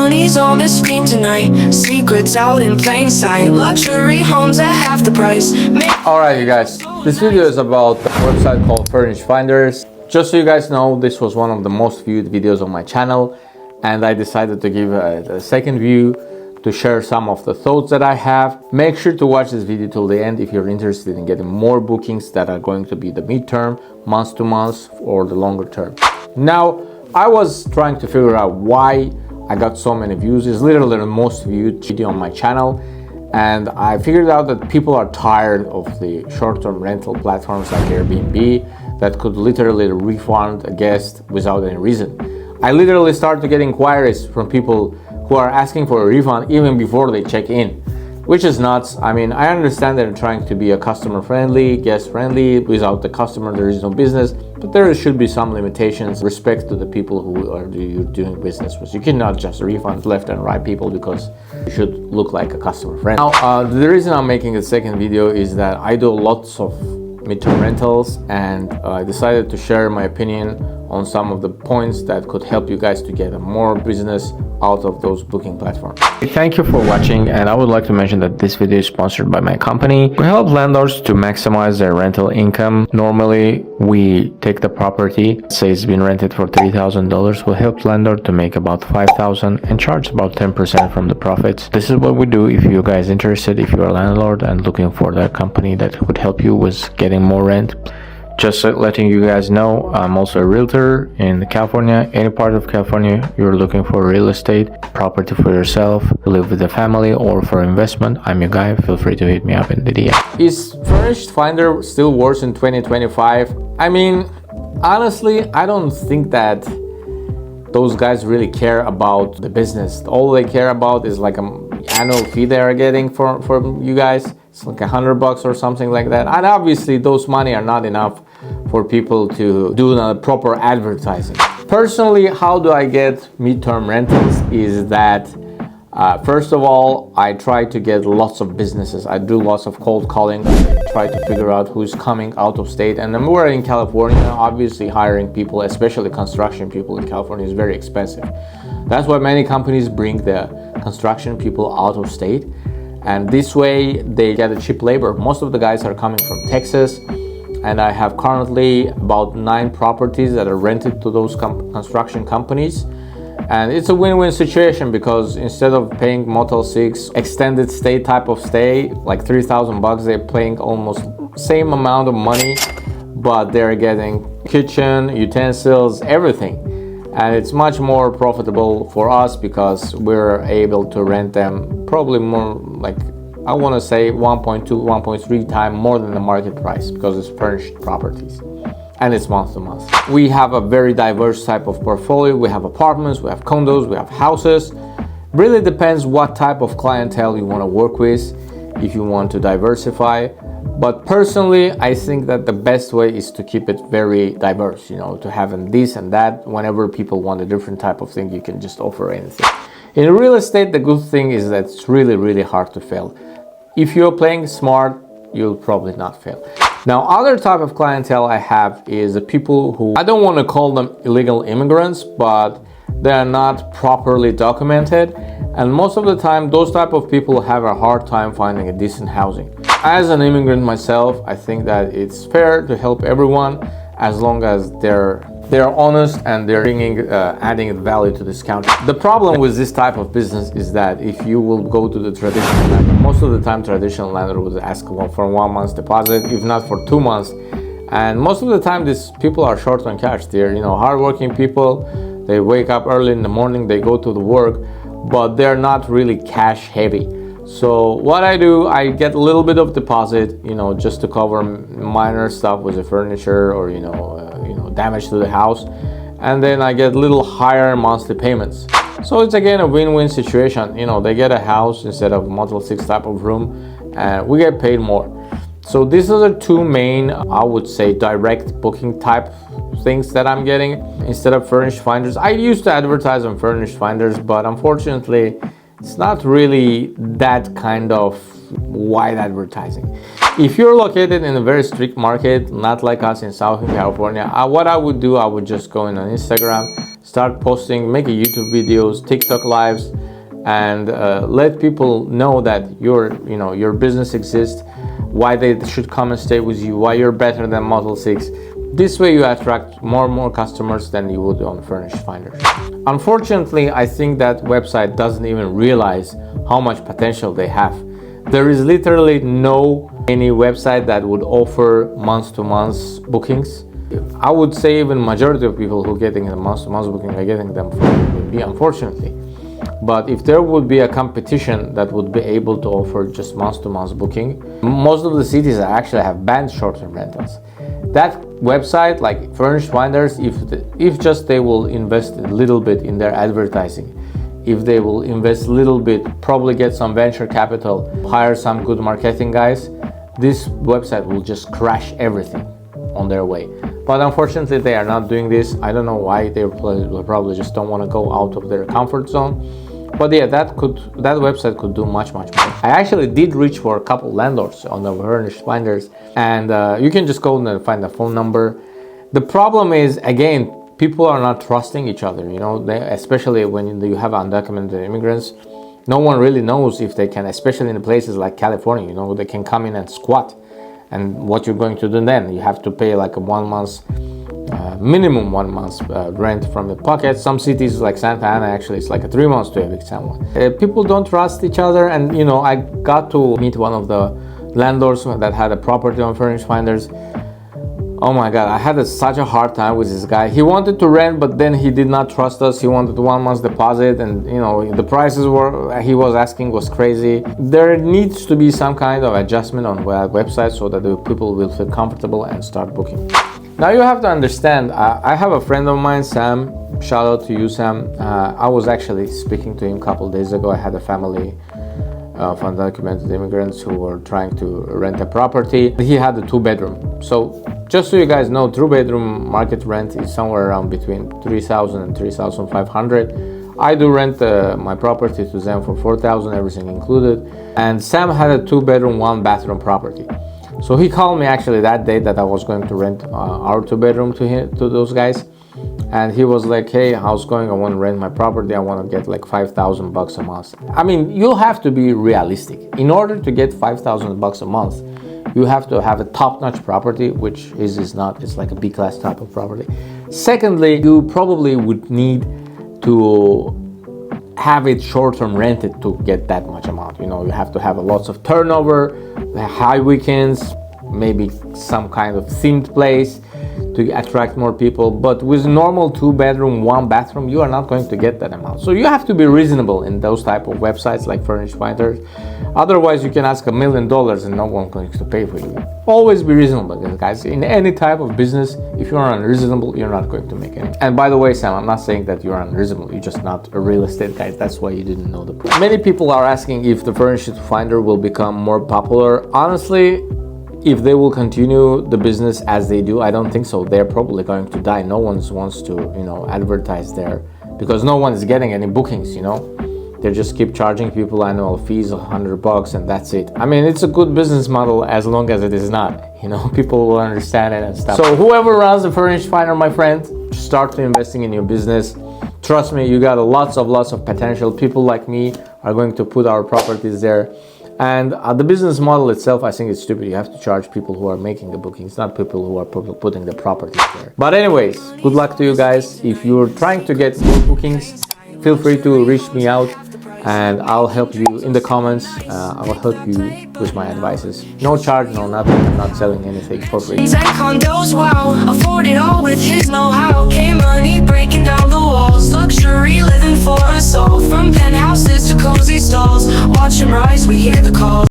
money's on the screen tonight. Secrets out in plain sight. Luxury homes at half the price. Alright, you guys, this video is about a website called Furnished Finders. Just so you guys know, this was one of the most viewed videos on my channel, and I decided to give a second view to share some of the thoughts that I have. Make sure to watch this video till the end if you're interested in getting more bookings that are going to be the midterm, month to month, or the longer term. Now, I was trying to figure out why I got so many views. It's literally the most viewed video on my channel, and I figured out that people are tired of the short-term rental platforms like Airbnb that could literally refund a guest without any reason. I literally started to get inquiries from people who are asking for a refund even before they check in, which is nuts. I mean, I understand they're trying to be a customer friendly, guest friendly. Without the customer, there is no business, but there should be some limitations, respect to the people who are you're doing business with. You cannot just refund left and right people because you should look like a customer friend. Now, the reason I'm making a second video is that I do lots of midterm rentals, and I decided to share my opinion on some of the points that could help you guys to get more business out of those booking platforms. Thank you for watching, and I would like to mention that this video is sponsored by my company. We help landlords to maximize their rental income. Normally, we take the property, say it's been rented for $3,000, we'll help landlord to make about $5,000 and charge about 10% from the profits. This is what we do. If you guys interested, if you're a landlord and looking for that company that would help you with getting more rent, just letting you guys know, I'm also a realtor in California. Any part of California you're looking for real estate, property for yourself, live with a family, or for investment, I'm your guy. Feel free to hit me up in the DM. Is Furnished Finder still worse in 2025? I mean, honestly, I don't think that those guys really care about the business. All they care about is like an annual fee they are getting from you guys. It's like $100 or something like that. And obviously those money are not enough for people to do the proper advertising. Personally, how do I get midterm rentals is that first of all, I try to get lots of businesses. I do lots of cold calling, try to figure out who's coming out of state. And then we're in California, obviously hiring people, especially construction people in California, is very expensive. That's why many companies bring the construction people out of state. And this way they get a cheap labor. Most of the guys are coming from Texas, and I have currently about 9 properties that are rented to those construction companies. And it's a win-win situation because instead of paying Motel 6 extended stay type of stay, like $3,000, they're paying almost same amount of money, but they're getting kitchen, utensils, everything. And it's much more profitable for us because we're able to rent them probably more, like I want to say 1.2, 1.3 times more than the market price because it's furnished properties and it's month to month. We have a very diverse type of portfolio. We have apartments, we have condos, we have houses. Really depends what type of clientele you want to work with, if you want to diversify. But personally, I think that the best way is to keep it very diverse, you know, to have this and that. Whenever people want a different type of thing, you can just offer anything. In real estate, the good thing is that it's really, really hard to fail. If you're playing smart, you'll probably not fail. Now, other type of clientele I have is the people who, I don't want to call them illegal immigrants, but they are not properly documented. And most of the time, those type of people have a hard time finding a decent housing. As an immigrant myself, I think that it's fair to help everyone as long as they're honest and they're adding value to this country. The problem with this type of business is that if you will go to the traditional landlord, most of the time traditional landlord would ask for 1 month's deposit, if not for 2 months. And most of the time, these people are short on cash. They're, you know, hardworking people. They wake up early in the morning, they go to the work, but they're not really cash heavy. So what I do, I get a little bit of deposit, you know, just to cover minor stuff with the furniture or, you know, damage to the house. And then I get little higher monthly payments. So it's again a win-win situation. You know, they get a house instead of Motel 6 type of room, and we get paid more. So these are the 2 main, I would say, direct booking type things that I'm getting instead of Furnished Finders. I used to advertise on Furnished Finders, but unfortunately, it's not really that kind of wide advertising. If you're located in a very strict market, not like us in Southern California, what I would do, I would just go in on Instagram, start posting, make YouTube videos, TikTok lives, and let people know that your business exists, why they should come and stay with you, why you're better than Model 6. This way you attract more and more customers than you would on Furnished Finders. Unfortunately, I think that website doesn't even realize how much potential they have. There is literally any website that would offer month-to-month bookings. I would say even majority of people who are getting the month-to-month booking are getting them from Airbnb, unfortunately. But if there would be a competition that would be able to offer just month-to-month booking, most of the cities actually have banned short-term rentals. That website, like Furnished Finders, if just they will invest a little bit in their advertising, if they will invest a little bit, probably get some venture capital, hire some good marketing guys, this website will just crash everything on their way. But unfortunately, they are not doing this. I don't know why. They probably just don't want to go out of their comfort zone. But yeah, that website could do much more. I actually did reach for a couple landlords on the Furnished Finders, and you can just go and find the phone number. The problem is, again, people are not trusting each other. Especially when you have undocumented immigrants, no one really knows if they can, especially in places like California. They can come in and squat, and what you're going to do then? You have to pay like a 1 month. Minimum 1 month rent from your pocket. Some cities like Santa Ana, actually it's like a 3 months to evict someone. People don't trust each other, and I got to meet one of the landlords that had a property on Furnished Finders. Oh my god, I had such a hard time with this guy. He wanted to rent, but then he did not trust us. He wanted 1 month's deposit, and the prices he was asking was crazy. There needs to be some kind of adjustment on that website so that the people will feel comfortable and start booking. Now you have to understand, I have a friend of mine, Sam. Shout out to you, Sam. I was actually speaking to him a couple days ago. I had a family of undocumented immigrants who were trying to rent a property. He had a 2-bedroom. So just so you guys know, 2-bedroom market rent is somewhere around between $3,000 and $3,500. I do rent my property to them for $4,000, everything included. And Sam had a 2-bedroom, 1-bathroom property. So he called me actually that day that I was going to rent our 2-bedroom to those guys, and he was like, "Hey, how's it going? I want to rent my property. I want to get like $5,000 a month." I mean, you have to be realistic. In order to get $5,000 a month, you have to have a top-notch property, which is not. It's like a B-class type of property. Secondly, you probably would need to have it short-term rented to get that much amount. You have to have lots of turnover, high weekends, maybe some kind of themed place to attract more people. But with normal 2-bedroom, 1-bathroom, you are not going to get that amount. So you have to be reasonable in those type of websites like Furnished Finders. Otherwise, you can ask $1 million and no one's going to pay for you. Always be reasonable, guys. In any type of business, if you're unreasonable, you're not going to make any. And by the way, Sam, I'm not saying that you're unreasonable. You're just not a real estate guy. That's why you didn't know the price. Many people are asking if the Furnished Finder will become more popular. Honestly, if they will continue the business as they do, I don't think so. They're probably going to die. No one wants to, advertise there because no one is getting any bookings, They just keep charging people annual fees of $100 and that's it. I mean, it's a good business model as long as it is not. People will understand it and stuff. So whoever runs the Furnished Finder, my friend, start investing in your business. Trust me, you got lots of potential. People like me are going to put our properties there. And the business model itself, I think it's stupid. You have to charge people who are making the bookings, not people who are putting the properties there. But anyways, good luck to you guys. If you're trying to get more bookings, feel free to reach me out and I'll help you in the comments. I'll help you with my advices. No charge, no nothing. I'm not selling anything for free. Condos, wow, afford it all with his know-how. Money